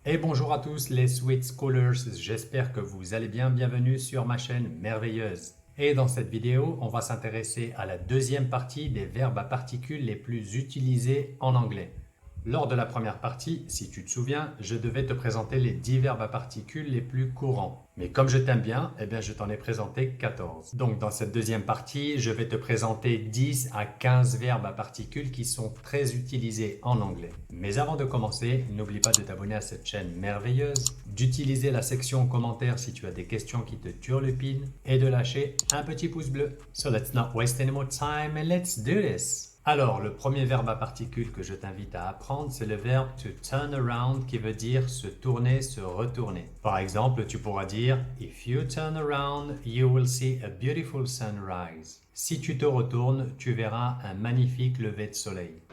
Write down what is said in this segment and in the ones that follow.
Et bonjour à tous les Sweet Scholars, j'espère que vous allez bien, bienvenue sur ma chaîne merveilleuse. Et dans cette vidéo, on va s'intéresser à la deuxième partie des verbes à particules les plus utilisés en anglais. Lors de la première partie, si tu te souviens, je devais te présenter les 10 verbes à particules les plus courants. Mais comme je t'aime bien, je t'en ai présenté 14. Donc dans cette deuxième partie, je vais te présenter 10 à 15 verbes à particules qui sont très utilisés en anglais. Mais avant de commencer, n'oublie pas de t'abonner à cette chaîne merveilleuse, d'utiliser la section commentaires si tu as des questions qui te turlupinent et de lâcher un petit pouce bleu. So let's not waste any more time and let's do this! Alors, le premier verbe à particules que je t'invite à apprendre, c'est le verbe to turn around qui veut dire se tourner, se retourner. Par exemple, tu pourras dire If you turn around, you will see a beautiful sunrise. Si tu te retournes, tu verras un magnifique lever de soleil.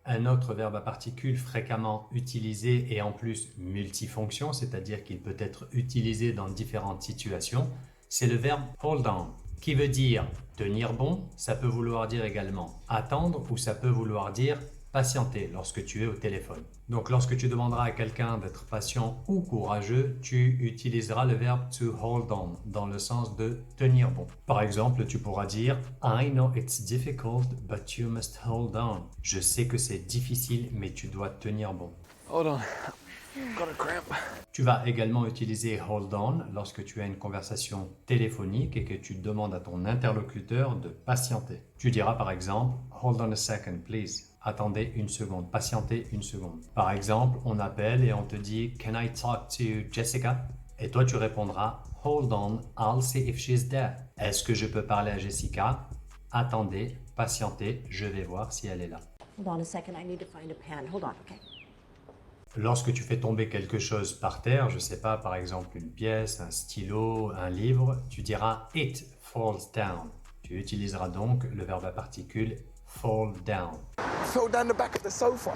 Un autre verbe à particules fréquemment utilisé et en plus multifonction, c'est-à-dire qu'il peut être utilisé dans différentes situations, c'est le verbe hold on, qui veut dire tenir bon, ça peut vouloir dire également attendre ou ça peut vouloir dire patienter lorsque tu es au téléphone. Donc lorsque tu demanderas à quelqu'un d'être patient ou courageux, tu utiliseras le verbe to hold on dans le sens de tenir bon. Par exemple, tu pourras dire I know it's difficult, but you must hold on. Je sais que c'est difficile, mais tu dois tenir bon. Hold on. Got a cramp. Tu vas également utiliser hold on lorsque tu as une conversation téléphonique et que tu demandes à ton interlocuteur de patienter. Tu diras par exemple hold on a second please. Attendez une seconde, patientez une seconde. Par exemple, on appelle et on te dit Can I talk to Jessica? Et toi tu répondras Hold on, I'll see if she's there. Est-ce que je peux parler à Jessica? Attendez, patientez, je vais voir si elle est là. Hold on a second, I need to find a pen. Hold on, okay. Lorsque tu fais tomber quelque chose par terre, je ne sais pas, par exemple une pièce, un stylo, un livre, tu diras It falls down. Tu utiliseras donc le verbe à particules fall down. Fell down the back of the sofa.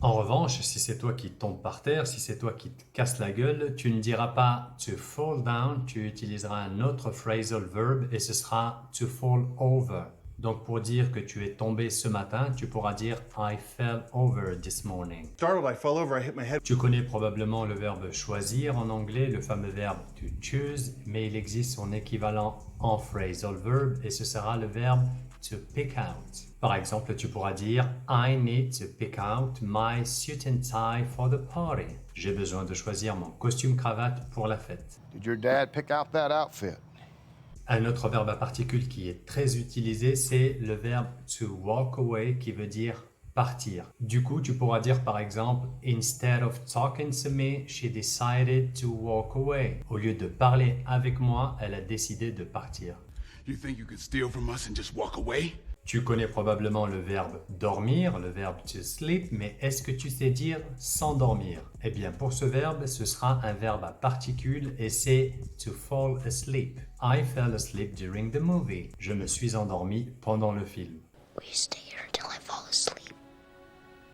En revanche, si c'est toi qui tombes par terre, si c'est toi qui te casses la gueule, tu ne diras pas to fall down, tu utiliseras un autre phrasal verb et ce sera to fall over. Donc pour dire que tu es tombé ce matin, tu pourras dire I fell over this morning. Startled, I fell over, I hit my head. Tu connais probablement le verbe choisir en anglais, le fameux verbe to choose, mais il existe son équivalent en phrasal verb et ce sera le verbe to pick out. Par exemple, tu pourras dire I need to pick out my suit and tie for the party. J'ai besoin de choisir mon costume cravate pour la fête. Did your dad pick out that outfit? Un autre verbe à particules qui est très utilisé, c'est le verbe to walk away qui veut dire partir. Du coup, tu pourras dire par exemple Instead of talking to me, she decided to walk away. Au lieu de parler avec moi, elle a décidé de partir. You think you could steal from us and just walk away? Tu connais probablement le verbe dormir, le verbe to sleep, mais est-ce que tu sais dire s'endormir? Eh bien, pour ce verbe, ce sera un verbe à particules et c'est to fall asleep. I fell asleep during the movie. Je me suis endormi pendant le film. We stay here till I fall asleep.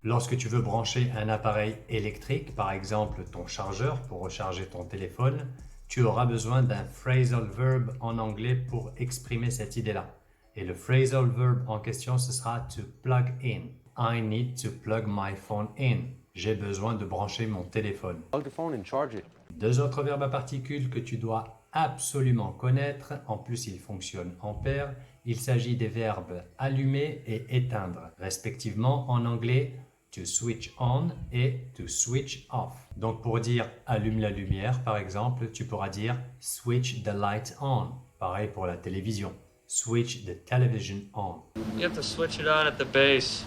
Lorsque tu veux brancher un appareil électrique, par exemple ton chargeur pour recharger ton téléphone, tu auras besoin d'un phrasal verb en anglais pour exprimer cette idée-là. Et le phrasal verb en question, ce sera to plug in. I need to plug my phone in. J'ai besoin de brancher mon téléphone. Plug the phone and charge it. Deux autres verbes à particules que tu dois absolument connaître. En plus, ils fonctionnent en paire. Il s'agit des verbes allumer et éteindre, respectivement en anglais to switch on et to switch off. Donc pour dire allume la lumière, par exemple, tu pourras dire switch the light on. Pareil pour la télévision. Switch the television on. You have to switch it on at the base.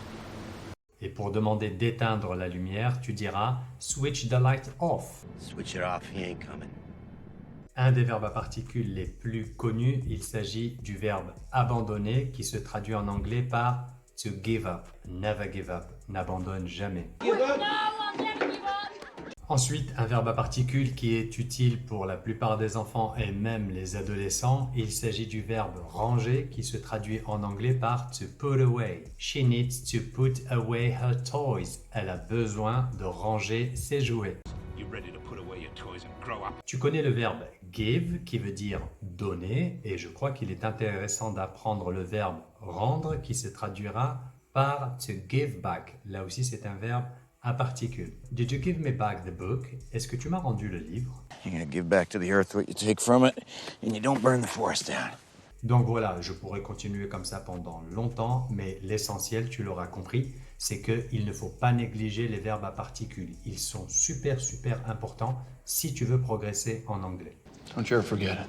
Et pour demander d'éteindre la lumière, tu diras switch the light off. Switch it off, he ain't coming. Un des verbes à particules les plus connus, il s'agit du verbe abandonner qui se traduit en anglais par to give up. Never give up. N'abandonne jamais. Ensuite, un verbe à particules qui est utile pour la plupart des enfants et même les adolescents, il s'agit du verbe ranger qui se traduit en anglais par to put away. She needs to put away her toys. Elle a besoin de ranger ses jouets. You ready to put away your toys and grow up? Tu connais le verbe give qui veut dire donner et je crois qu'il est intéressant d'apprendre le verbe rendre qui se traduira par to give back. Là aussi, c'est un verbe à particules. Did you give me back the book? Est-ce que tu m'as rendu le livre? You're gonna give back to the earth what you take from it, and you don't burn the forest down. Donc voilà, je pourrais continuer comme ça pendant longtemps, mais l'essentiel, tu l'auras compris, c'est qu'il ne faut pas négliger les verbes à particules. Ils sont super importants si tu veux progresser en anglais. Don't you ever forget it.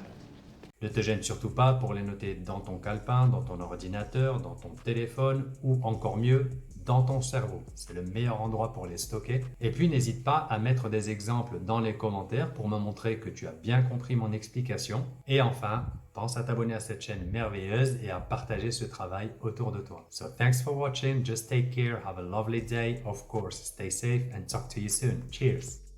Ne te gêne surtout pas pour les noter dans ton calepin, dans ton ordinateur, dans ton téléphone ou encore mieux, dans ton cerveau. C'est le meilleur endroit pour les stocker. Et puis n'hésite pas à mettre des exemples dans les commentaires pour me montrer que tu as bien compris mon explication. Et enfin, pense à t'abonner à cette chaîne merveilleuse et à partager ce travail autour de toi. So thanks for watching, just take care, have a lovely day, of course, stay safe and talk to you soon. Cheers!